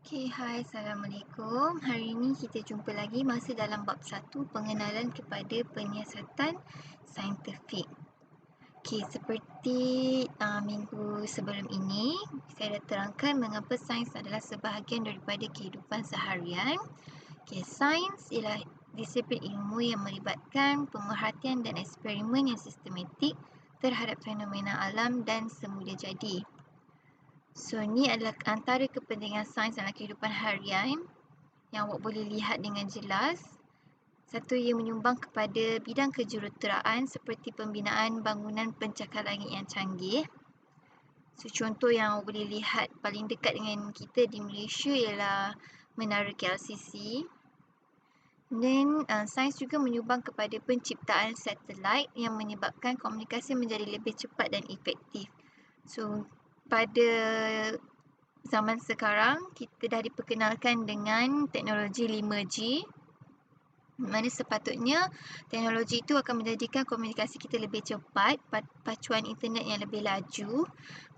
Hai, Assalamualaikum. Hari ini kita jumpa lagi masih dalam bab 1, pengenalan kepada penyiasatan saintifik. Seperti minggu sebelum ini, saya dah terangkan mengapa sains adalah sebahagian daripada kehidupan seharian. Sains ialah disiplin ilmu yang melibatkan pemerhatian dan eksperimen yang sistematik terhadap fenomena alam dan semula jadi. Ni adalah antara kepentingan sains dalam kehidupan harian yang awak boleh lihat dengan jelas. Satu, ia menyumbang kepada bidang kejuruteraan seperti pembinaan bangunan pencakar langit yang canggih. Contoh yang awak boleh lihat paling dekat dengan kita di Malaysia ialah Menara KLCC. Dan sains juga menyumbang kepada penciptaan satelit yang menyebabkan komunikasi menjadi lebih cepat dan efektif. Pada zaman sekarang, kita dah diperkenalkan dengan teknologi 5G, mana sepatutnya teknologi itu akan menjadikan komunikasi kita lebih cepat, pacuan internet yang lebih laju,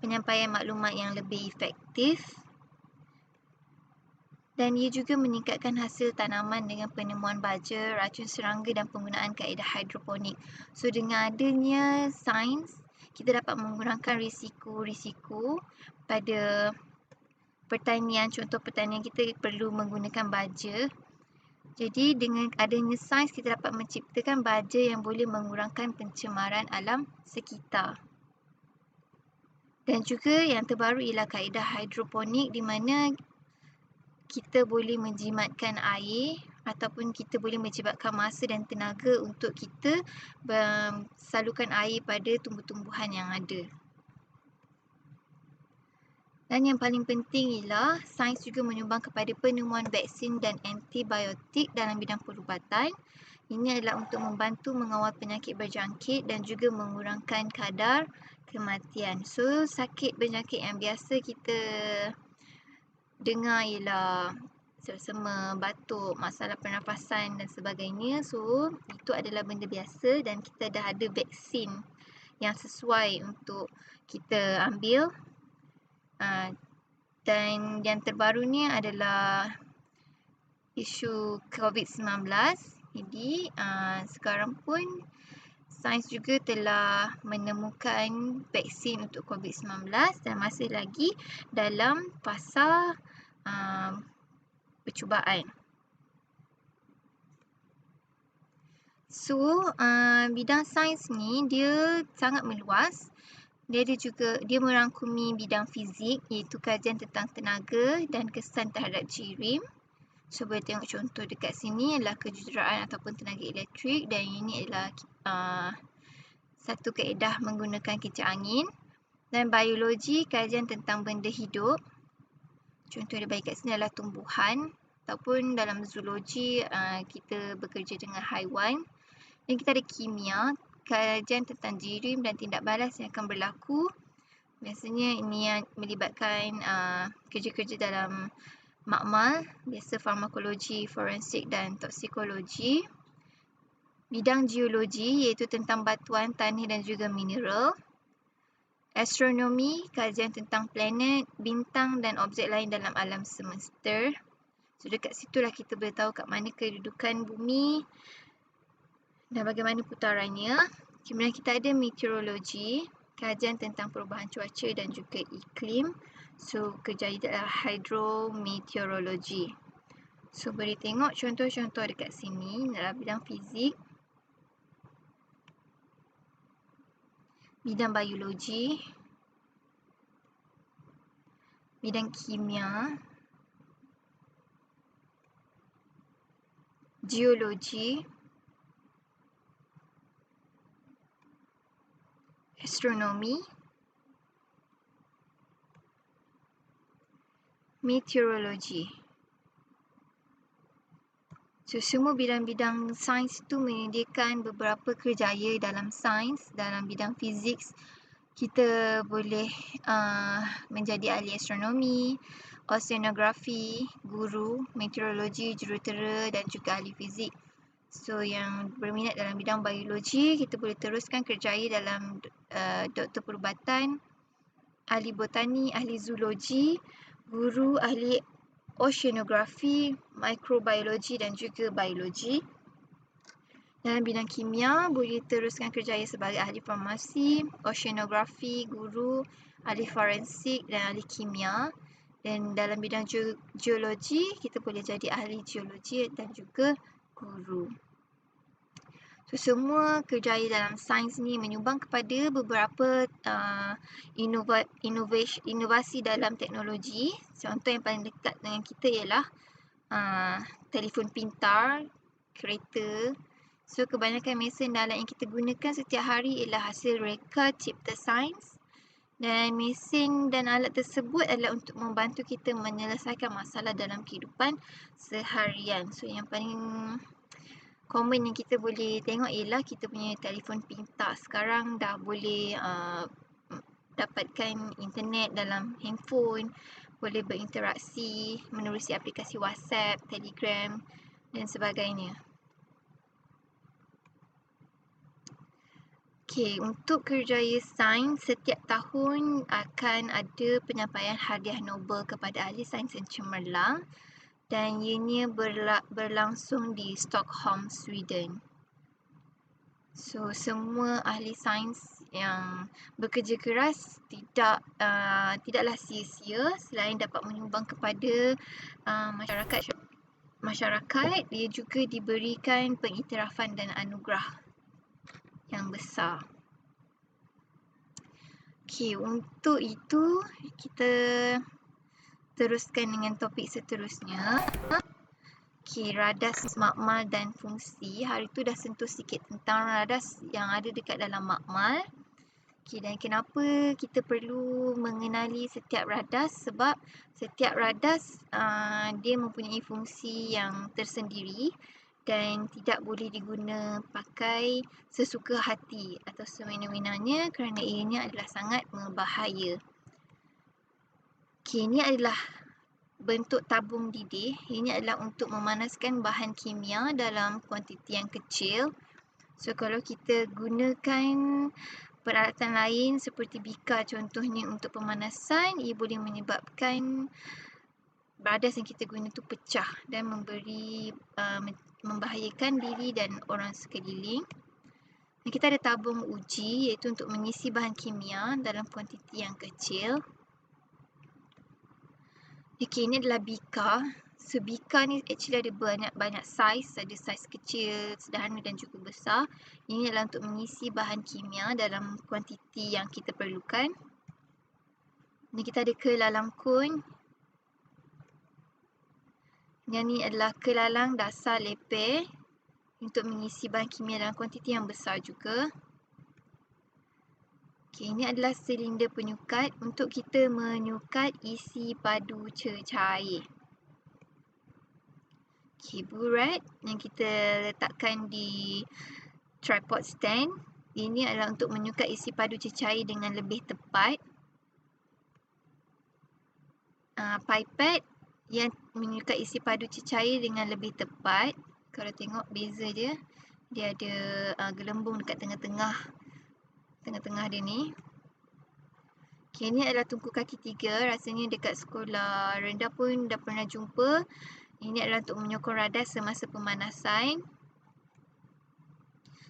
penyampaian maklumat yang lebih efektif, dan ia juga meningkatkan hasil tanaman dengan penemuan baja, racun serangga dan penggunaan kaedah hidroponik. Dengan adanya sains, kita dapat mengurangkan risiko-risiko pada pertanian. Contoh pertanian kita perlu menggunakan baja. Jadi dengan adanya sains, kita dapat menciptakan baja yang boleh mengurangkan pencemaran alam sekitar. Dan juga yang terbaru ialah kaedah hidroponik, di mana kita boleh menjimatkan air ataupun kita boleh menjimatkan masa dan tenaga untuk kita salurkan air pada tumbuh-tumbuhan yang ada. Dan yang paling penting ialah sains juga menyumbang kepada penemuan vaksin dan antibiotik dalam bidang perubatan. Ini adalah untuk membantu mengawal penyakit berjangkit dan juga mengurangkan kadar kematian. Sakit berjangkit yang biasa kita dengar ialah selsema, batuk, masalah pernafasan dan sebagainya. Itu adalah benda biasa dan kita dah ada vaksin yang sesuai untuk kita ambil. Dan yang terbaru ni adalah isu COVID-19. Jadi sekarang pun sains juga telah menemukan vaksin untuk COVID-19 dan masih lagi dalam fasa percubaan. Bidang sains ni dia sangat meluas. Dia merangkumi bidang fizik, iaitu kajian tentang tenaga dan kesan terhadap jirim. Boleh tengok contoh dekat sini adalah kejuruteraan ataupun tenaga elektrik, dan ini adalah satu kaedah menggunakan kicap angin. Dan biologi, kajian tentang benda hidup. Contoh yang dibagi kat sini adalah tumbuhan, ataupun dalam zoologi kita bekerja dengan haiwan. Dan kita ada kimia, kajian tentang jirim dan tindak balas yang akan berlaku. Biasanya ini yang melibatkan kerja-kerja dalam makmal, biasa farmakologi, forensik dan toksikologi. Bidang geologi iaitu tentang batuan, tanah dan juga mineral. Astronomi, kajian tentang planet, bintang dan objek lain dalam alam semesta. Dekat situlah kita boleh tahu kat mana kedudukan bumi dan bagaimana putarannya. Kemudian kita ada meteorologi, kajian tentang perubahan cuaca dan juga iklim. Kerja itu adalah hydrometeorology. Boleh tengok contoh-contoh dekat sini dalam bidang fizik, bidang biologi, bidang kimia, geologi, astronomi, meteorologi. Semua bidang-bidang sains itu menyediakan beberapa kerjaya dalam sains. Dalam bidang fizik, kita boleh menjadi ahli astronomi, oceanografi, guru, meteorologi, jurutera dan juga ahli fizik. Yang berminat dalam bidang biologi, kita boleh teruskan kerjaya dalam doktor perubatan, ahli botani, ahli zoologi, guru, ahli oceanografi, mikrobiologi dan juga biologi. Dalam bidang kimia, boleh teruskan kerjaya sebagai ahli farmasi, oceanografi, guru, ahli forensik dan ahli kimia. Dan dalam bidang geologi, kita boleh jadi ahli geologi dan juga guru. So, semua kerjaya dalam sains ni menyumbang kepada beberapa inovasi dalam teknologi. Contoh yang paling dekat dengan kita ialah telefon pintar, kereta. So, kebanyakan mesin dan alat yang kita gunakan setiap hari ialah hasil reka cipta sains. Dan mesin dan alat tersebut adalah untuk membantu kita menyelesaikan masalah dalam kehidupan seharian. So, yang paling common yang kita boleh tengok ialah kita punya telefon pintar. Sekarang dah boleh dapatkan internet dalam handphone, boleh berinteraksi menerusi aplikasi WhatsApp, Telegram dan sebagainya. Okey, untuk kerjaya sains setiap tahun akan ada penyampaian hadiah Nobel kepada ahli sains yang cemerlang dan ianya berlangsung di Stockholm, Sweden. So, semua ahli sains yang bekerja keras tidaklah sia-sia selain dapat menyumbang kepada masyarakat, dia juga diberikan pengiktirafan dan anugerah yang besar. Okey, untuk itu kita teruskan dengan topik seterusnya. Okey, radas makmal dan fungsi. Hari tu dah sentuh sikit tentang radas yang ada dekat dalam makmal. Okey, dan kenapa kita perlu mengenali setiap radas? Sebab setiap radas dia mempunyai fungsi yang tersendiri dan tidak boleh diguna pakai sesuka hati atau semena-menanya kerana ianya adalah sangat berbahaya. Okey, ini adalah bentuk tabung didih. Ini adalah untuk memanaskan bahan kimia dalam kuantiti yang kecil. So, kalau kita gunakan peralatan lain seperti bika contohnya untuk pemanasan, ia boleh menyebabkan radas yang kita guna tu pecah dan membahayakan diri dan orang sekeliling. Dan kita ada tabung uji iaitu untuk mengisi bahan kimia dalam kuantiti yang kecil. Okey, ini adalah bika. So, bika ni actually ada banyak saiz. Ada saiz kecil, sederhana dan juga besar. Ini adalah untuk mengisi bahan kimia dalam kuantiti yang kita perlukan. Ni kita ada kelalang kun. Yang ni adalah kelalang dasar leper untuk mengisi bahan kimia dalam kuantiti yang besar juga. Okey, ini adalah silinder penyukat untuk kita menyukat isi padu cecair. Okey, burat yang kita letakkan di tripod stand. Ini adalah untuk menyukat isi padu cecair dengan lebih tepat. Pipet yang menyukat isi padu cecair dengan lebih tepat. Kalau tengok beza dia, dia ada gelembung dekat tengah-tengah dia ni. Okay, ini adalah tungku kaki 3. Rasanya dekat sekolah rendah pun dah pernah jumpa. Ini adalah untuk menyokong radas semasa pemanasan.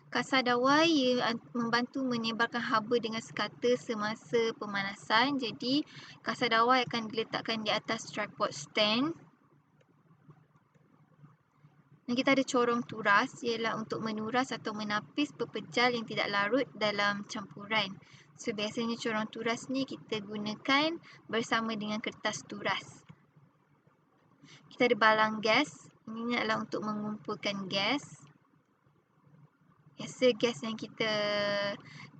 Kasar dawai ia membantu menyebarkan haba dengan sekata semasa pemanasan. Jadi, kasar dawai akan diletakkan di atas tripod stand. Dan kita ada corong turas, ialah untuk menuras atau menapis pepejal yang tidak larut dalam campuran. So, biasanya corong turas ni kita gunakan bersama dengan kertas turas. Kita ada balang gas. Ini adalah untuk mengumpulkan gas. Biasa gas yang kita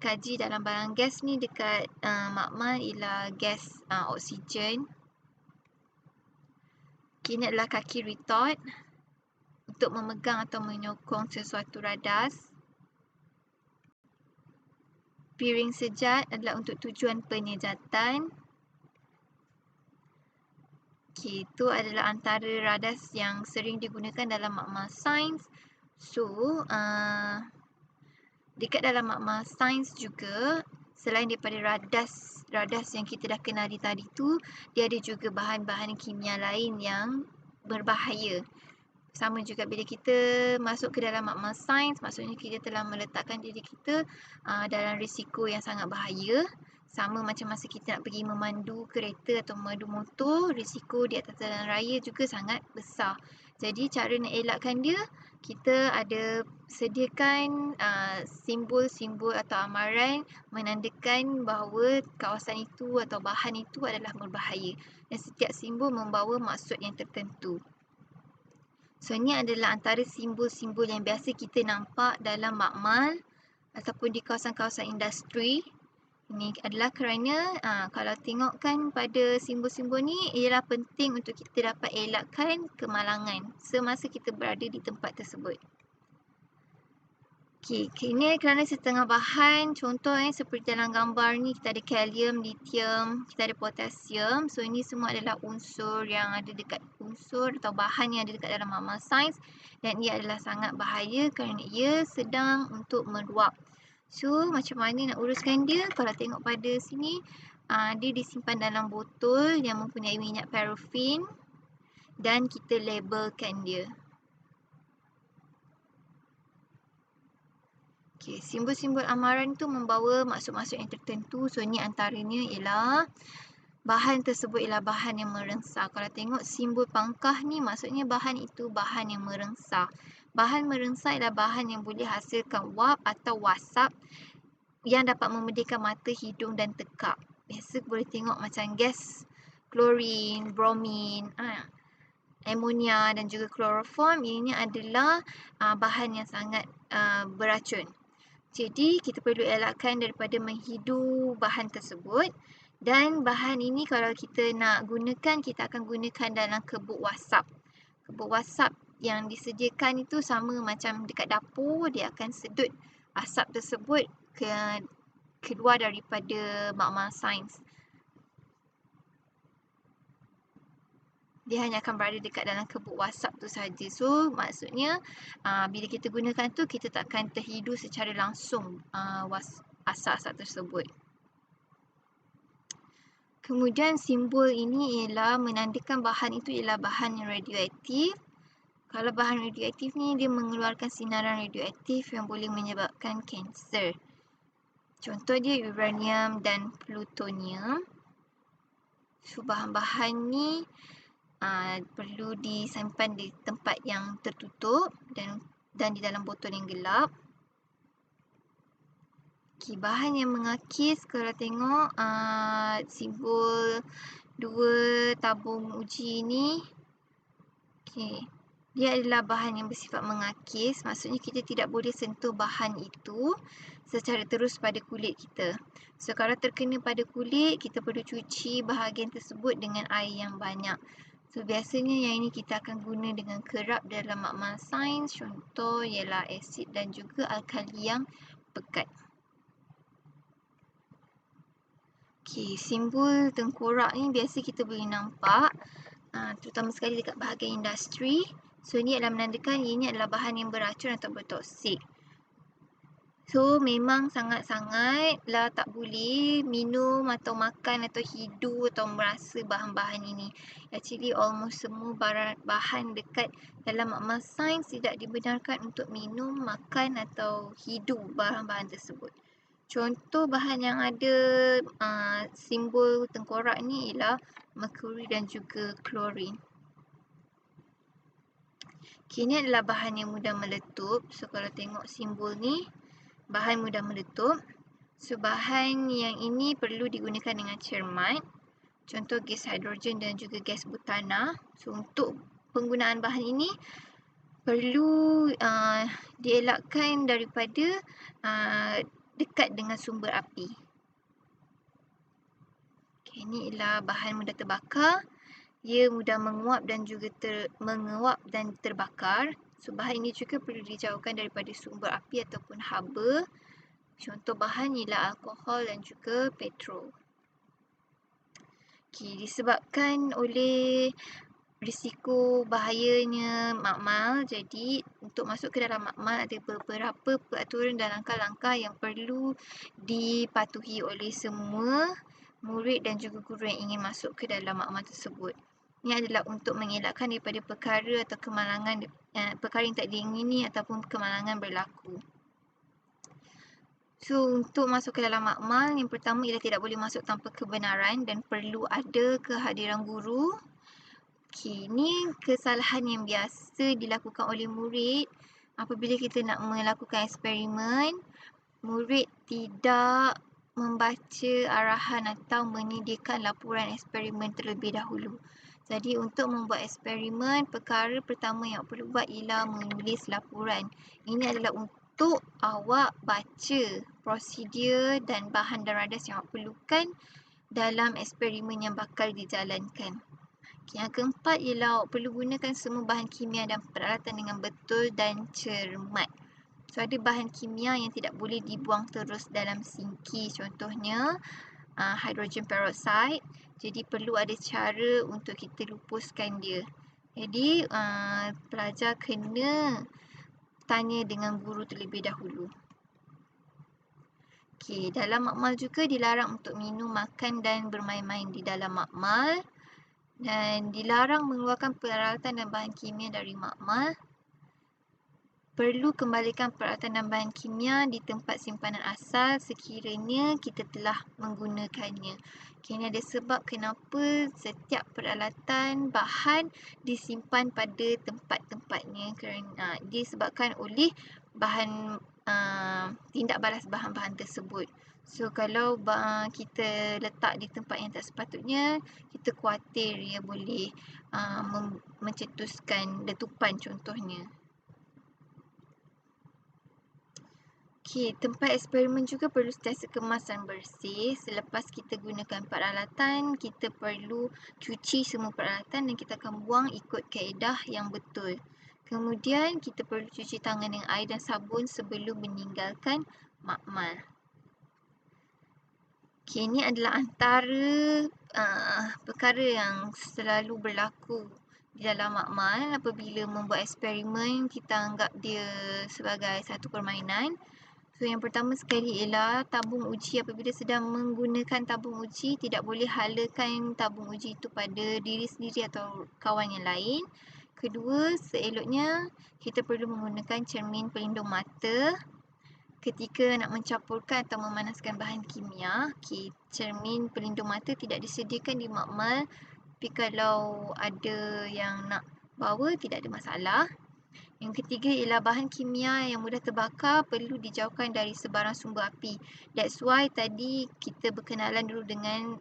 kaji dalam balang gas ni dekat makmal ialah gas oksigen. Ini adalah kaki retort untuk memegang atau menyokong sesuatu radas. Piring sejat adalah untuk tujuan penyejatan. Okey, itu adalah antara radas yang sering digunakan dalam makmal sains. So, dekat dalam makmal sains juga, selain daripada radas radas yang kita dah kenali tadi tu, dia ada juga bahan-bahan kimia lain yang berbahaya. Sama juga bila kita masuk ke dalam makmal sains, maksudnya kita telah meletakkan diri kita dalam risiko yang sangat bahaya. Sama macam masa kita nak pergi memandu kereta atau memandu motor, risiko di atas jalan raya juga sangat besar. Jadi cara nak elakkan dia, kita ada sediakan simbol-simbol atau amaran menandakan bahawa kawasan itu atau bahan itu adalah berbahaya. Dan setiap simbol membawa maksud yang tertentu. So, ini adalah antara simbol-simbol yang biasa kita nampak dalam makmal ataupun di kawasan-kawasan industri. Ini adalah kerana kalau tengokkan pada simbol-simbol ni ialah penting untuk kita dapat elakkan kemalangan semasa kita berada di tempat tersebut. Okey, ini kerana setengah bahan, contoh seperti dalam gambar ni kita ada kalium, lithium, kita ada potasium. So ini semua adalah unsur yang ada dekat unsur atau bahan yang ada dekat dalam makmal sains dan ia adalah sangat bahaya kerana ia sedang untuk meluap. So, macam mana nak uruskan dia? Kalau tengok pada sini, dia disimpan dalam botol yang mempunyai minyak parafin dan kita labelkan dia. Okay, simbol-simbol amaran tu membawa maksud-maksud yang tertentu. So, ni antaranya ialah bahan tersebut ialah bahan yang merengsah. Kalau tengok simbol pangkah ni, maksudnya bahan itu bahan yang merengsah. Bahan merengsah ialah bahan yang boleh hasilkan wap atau wasap yang dapat memedihkan mata, hidung dan tekak. Biasa boleh tengok macam gas klorin, bromin, amonia dan juga kloroform. Ini adalah bahan yang sangat beracun. Jadi kita perlu elakkan daripada menghidu bahan tersebut. Dan bahan ini kalau kita nak gunakan, kita akan gunakan dalam kebuk wasap. Kebuk wasap yang disediakan itu sama macam dekat dapur, dia akan sedut asap tersebut keluar daripada makmal sains. Dia hanya akan berada dekat dalam kebuk wasap tu saja. So maksudnya bila kita gunakan tu, kita tak akan terhidu secara langsung asap-asap tersebut. Kemudian simbol ini ialah menandakan bahan itu ialah bahan yang radioaktif. Kalau bahan radioaktif ni dia mengeluarkan sinaran radioaktif yang boleh menyebabkan kanser. Contoh dia uranium dan plutonium. So bahan-bahan ni perlu disimpan di tempat yang tertutup dan di dalam botol yang gelap. Okay, bahan yang mengakis, kalau tengok simbol 2 tabung uji ni, okay, dia adalah bahan yang bersifat mengakis. Maksudnya kita tidak boleh sentuh bahan itu secara terus pada kulit kita. So kalau terkena pada kulit, kita perlu cuci bahagian tersebut dengan air yang banyak. So biasanya yang ini kita akan guna dengan kerap dalam makmal sains. Contoh ialah asid dan juga alkali yang pekat. Okay, simbol tengkorak ni biasa kita boleh nampak terutama sekali dekat bahagian industri. So ini adalah menandakan ini adalah bahan yang beracun atau bertoksik. So memang sangat-sangatlah tak boleh minum atau makan atau hidu atau merasa bahan-bahan ini. Actually almost semua bahan dekat dalam makmal sains tidak dibenarkan untuk minum, makan atau hidu bahan-bahan tersebut. Contoh bahan yang ada simbol tengkorak ni ialah merkuri dan juga klorin. Okay, ini adalah bahan yang mudah meletup. So kalau tengok simbol ni, bahan mudah meletup. So bahan yang ini perlu digunakan dengan cermat. Contoh gas hidrogen dan juga gas butana. So untuk penggunaan bahan ini perlu dielakkan daripada dekat dengan sumber api. Okay, ini ialah bahan mudah terbakar. Ia mudah menguap dan juga terbakar. So bahan ini juga perlu dijauhkan daripada sumber api ataupun haba. Contoh bahan ialah alkohol dan juga petrol. Okay, disebabkan oleh risiko bahayanya makmal, jadi untuk masuk ke dalam makmal ada beberapa peraturan dan langkah-langkah yang perlu dipatuhi oleh semua murid dan juga guru yang ingin masuk ke dalam makmal tersebut. Ini adalah untuk mengelakkan daripada perkara atau kemalangan, perkara yang tak diingini ataupun kemalangan berlaku. So, untuk masuk ke dalam makmal, yang pertama ialah tidak boleh masuk tanpa kebenaran dan perlu ada kehadiran guru. Okey, ini kesalahan yang biasa dilakukan oleh murid apabila kita nak melakukan eksperimen. Murid tidak membaca arahan atau menyediakan laporan eksperimen terlebih dahulu. Jadi untuk membuat eksperimen, perkara pertama yang perlu buat ialah menulis laporan. Ini adalah untuk awak baca prosedur dan bahan dan radas yang awak perlukan dalam eksperimen yang bakal dijalankan. Yang keempat ialah awak perlu gunakan semua bahan kimia dan peralatan dengan betul dan cermat. So, ada bahan kimia yang tidak boleh dibuang terus dalam sinki, contohnya hydrogen peroxide. Jadi perlu ada cara untuk kita lupuskan dia. Jadi pelajar kena tanya dengan guru terlebih dahulu. Okey, dalam makmal juga dilarang untuk minum, makan dan bermain-main di dalam makmal. Dan dilarang mengeluarkan peralatan dan bahan kimia dari makmal. Perlu kembalikan peralatan dan bahan kimia di tempat simpanan asal sekiranya kita telah menggunakannya. Okay, ini ada sebab kenapa setiap peralatan bahan disimpan pada tempat-tempatnya kerana disebabkan oleh bahan tindak balas bahan-bahan tersebut. So kalau kita letak di tempat yang tak sepatutnya, kita khawatir ia boleh mencetuskan letupan contohnya. Okey, tempat eksperimen juga perlu sentiasa kemas dan bersih. Selepas kita gunakan peralatan, kita perlu cuci semua peralatan dan kita akan buang ikut kaedah yang betul. Kemudian, kita perlu cuci tangan dengan air dan sabun sebelum meninggalkan makmal. Okey, ini adalah antara perkara yang selalu berlaku di dalam makmal apabila membuat eksperimen. Kita anggap dia sebagai satu permainan. So, yang pertama sekali ialah tabung uji. Apabila sedang menggunakan tabung uji, tidak boleh halakan tabung uji itu pada diri sendiri atau kawan yang lain. Kedua, seeloknya kita perlu menggunakan cermin pelindung mata ketika nak mencampurkan atau memanaskan bahan kimia. Okay, cermin pelindung mata tidak disediakan di makmal, tapi kalau ada yang nak bawa tidak ada masalah. Yang ketiga ialah bahan kimia yang mudah terbakar perlu dijauhkan dari sebarang sumber api. That's why tadi kita berkenalan dulu dengan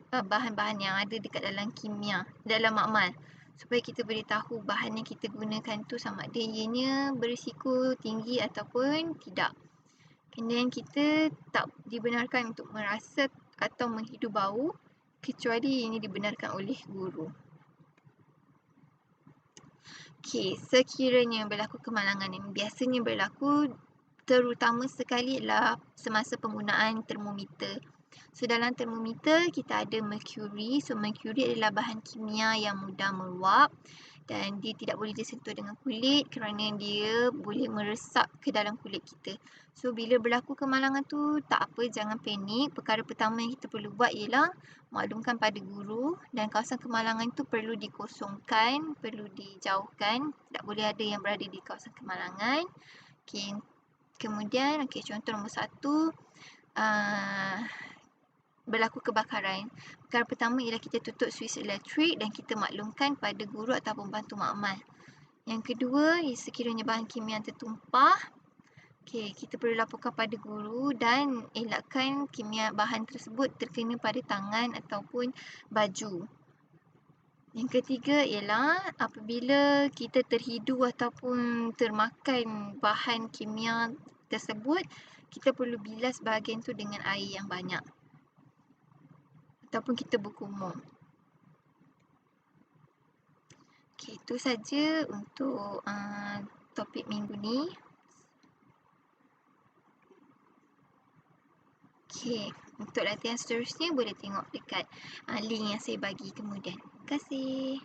bahan-bahan yang ada dekat dalam kimia, dalam makmal. Supaya kita boleh tahu bahan yang kita gunakan tu sama ada ianya berisiko tinggi ataupun tidak. Kemudian kita tak dibenarkan untuk merasa atau menghidu bau kecuali ini dibenarkan oleh guru. Okey, sekiranya berlaku kemalangan yang biasanya berlaku terutama sekali adalah semasa penggunaan termometer. So, dalam termometer kita ada merkuri. So, merkuri adalah bahan kimia yang mudah meluap dan dia tidak boleh disentuh dengan kulit kerana dia boleh meresap ke dalam kulit kita. So, bila berlaku kemalangan tu tak apa, jangan panik. Perkara pertama yang kita perlu buat ialah maklumkan pada guru dan kawasan kemalangan tu perlu dikosongkan, perlu dijauhkan. Tak boleh ada yang berada di kawasan kemalangan. Okay. Kemudian, contoh nombor 1, berlaku kebakaran. Perkara pertama ialah kita tutup suis elektrik dan kita maklumkan pada guru atau pembantu makmal. Yang kedua, sekiranya bahan kimia tertumpah, kita perlu laporkan pada guru dan elakkan kimia bahan tersebut terkena pada tangan ataupun baju. Yang ketiga ialah apabila kita terhidu ataupun termakan bahan kimia tersebut, kita perlu bilas bahagian tu dengan air yang banyak. Ataupun kita berkumur. Okay, itu saja untuk topik minggu ni. Okay, untuk latihan seterusnya boleh tengok dekat link yang saya bagi kemudian. Terima kasih.